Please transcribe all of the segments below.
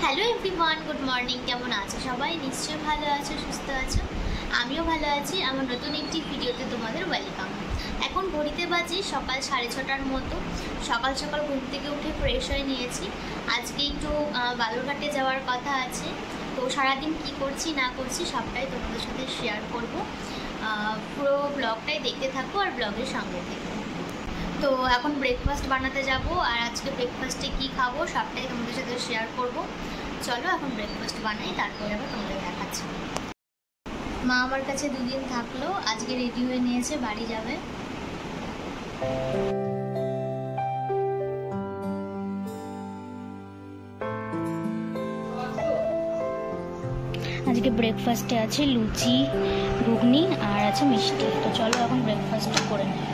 Hello everyone, good morning. কেমন আছো সবাই? নিশ্চয়ই ভালো আছো, সুস্থ আছো। আমিও ভালো আছি। আমার নতুন একটি ভিডিওতে তোমাদের ওয়েলকাম। এখন ঘড়িতে বাজে সকাল 6:30টার মতো। সকাল সকাল ঘুম থেকে উঠে ফ্রেশ হয়ে নিয়েছি। আজকে একটু বালুরঘাটে যাওয়ার কথা আছে, তো সারাদিন কি করছি না করছি সবটাই তোমাদের সাথে শেয়ার করব। পুরো ব্লগটাই দেখতে থাকো আর ব্লগের সঙ্গে থেকো। তো এখন ব্রেকফাস্ট বানাতে যাব, আর আজকে ব্রেকফাস্টে কি খাবো সবটাই তোমাদের সাথে শেয়ার করব। চলো এখন ব্রেকফাস্ট বানাই, তারপরে আবার তোমাদের দেখাচ্ছি। মা আমার কাছে দুদিন থাকলো, আজকে রেডি হয়ে নিয়েছে, বাড়ি যাবে। আজকে ব্রেকফাস্টে আছে লুচি, ঘুগনি আর আছে মিষ্টি। তো চলো এখন ব্রেকফাস্ট করে নিই।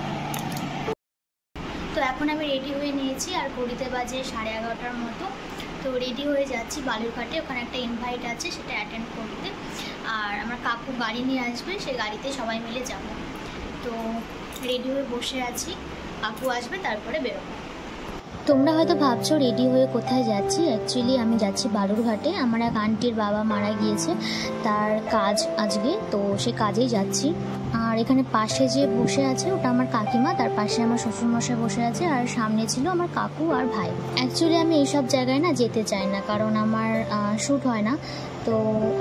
তো এখন আমি রেডি হয়ে নিয়েছি, আর ঘড়িতে বাজে 11:30টার মতো। তো রেডি হয়ে যাচ্ছি বালুরঘাটে, ওখানে একটা ইনভাইট আছে, সেটা অ্যাটেন্ড করতে। আর আমার কাকু গাড়ি নিয়ে আসবে, সেই গাড়িতে সবাই মিলে যাব। তো রেডি হয়ে বসে আছি, কাকু আসবে তারপরে বেরোবো। তোমরা হয়তো ভাবছো রেডি হয়ে কোথায় যাচ্ছি। অ্যাকচুয়ালি আমি যাচ্ছি বালুরঘাটে। আমার এক আন্টির বাবা মারা গিয়েছে, তার কাজ আজকে, তো সে কাজেই যাচ্ছি। আর এখানে পাশে যে বসে আছে ওটা আমার কাকিমা, তার পাশে আমার শ্বশুরমশাই বসে আছে, আর সামনে ছিল আমার কাকু আর ভাই। অ্যাকচুয়ালি আমি এইসব জায়গায় না যেতে চাই না, কারণ আমার শ্যুট হয় না। তো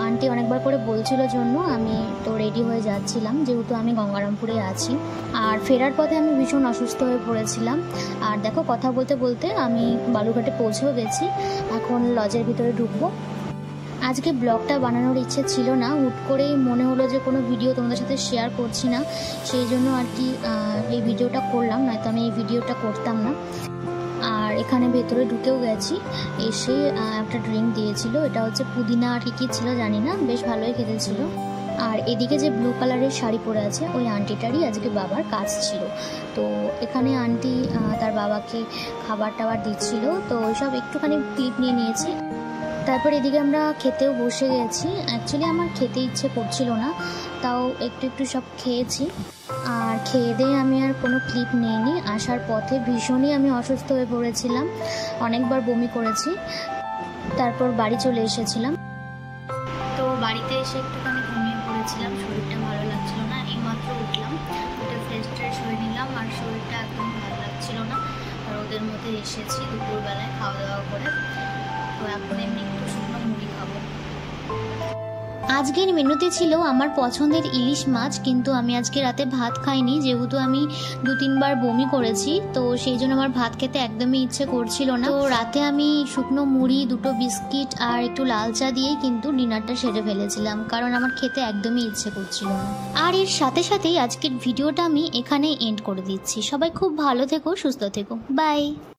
আন্টি অনেকবার করে বলছিল জন্য আমি তো রেডি হয়ে যাচ্ছিলাম, যেহেতু আমি গঙ্গারামপুরে আছি। আর ফেরার পথে আমি ভীষণ অসুস্থ হয়ে পড়েছিলাম। আর দেখো, কথা বলতে বলতে আমি বালুরঘাটে পৌঁছেও গেছি। এখন লজের ভিতরে ঢুকবো। আজকে ব্লগটা বানানোর ইচ্ছে ছিল না, হুট করেই মনে হলো যে কোনো ভিডিও তোমাদের সাথে শেয়ার করছি না, সেই জন্য আর কি এই ভিডিওটা করলাম, নয়তো আমি এই ভিডিওটা করতাম না। আর এখানে ভেতরে ঢুকেও গেছি, এসে একটা ড্রিঙ্ক দিয়েছিল, এটা হচ্ছে পুদিনা আর কি ছিল জানি না, বেশ ভালোই খেতে ছিল। আর এদিকে যে ব্লু কালারের শাড়ি পরে আছে ওই আন্টিটারই আজকে বাবার কাজ ছিল। তো এখানে আন্টি তার বাবাকে খাবার টাবার দিচ্ছিল, তো ওইসব একটুখানি ক্লিপ নিয়ে নিয়েছি। তারপর এদিকে আমরা খেতেও বসে গেছি। অ্যাকচুয়ালি আমার খেতে ইচ্ছে করছিল না, তাও একটু একটু সব খেয়েছি। আর খেয়ে দিয়ে আমি আর কোনো ক্লিপ নিইনি। আসার পথে ভীষণই আমি অসুস্থ হয়ে পড়েছিলাম, অনেকবার বমি করেছি। তারপর বাড়ি চলে এসেছিলাম। তো বাড়িতে এসে একটুখানি ঘুমিয়ে পড়েছিলাম, শরীরটা ভালো লাগছিল না। এইমাত্র উঠলাম, উঠে ফ্রেশ ট্রেশ হয়ে নিলাম, আর শরীরটা একদম ভালো লাগছিল না। আর ওদের মধ্যে এসেছি দুপুরবেলায় খাওয়া দাওয়া করে। তো এখন এমনি একটু শুকনো মুড়ি খাবো। আজকের মেনুতে ছিল আমার পছন্দের ইলিশ মাছ, কিন্তু আমি আজকে রাতে ভাত খাইনি, যেহেতু আমি 2-3বার বমি করেছি। তো সেই জন্য আমার ভাত খেতে একদমই ইচ্ছে করছিল না। তো রাতে আমি শুকনো মুড়ি, 2টো বিস্কিট আর একটু লাল চা দিয়েই কিন্তু ডিনারটা সেরে ফেলেছিলাম, কারণ আমার খেতে একদমই ইচ্ছে করছিল না। আর এর সাথে সাথেই আজকের ভিডিওটা আমি এখানে এন্ড করে দিচ্ছি। সবাই খুব ভালো থেকো, সুস্থ থেকো, বাই।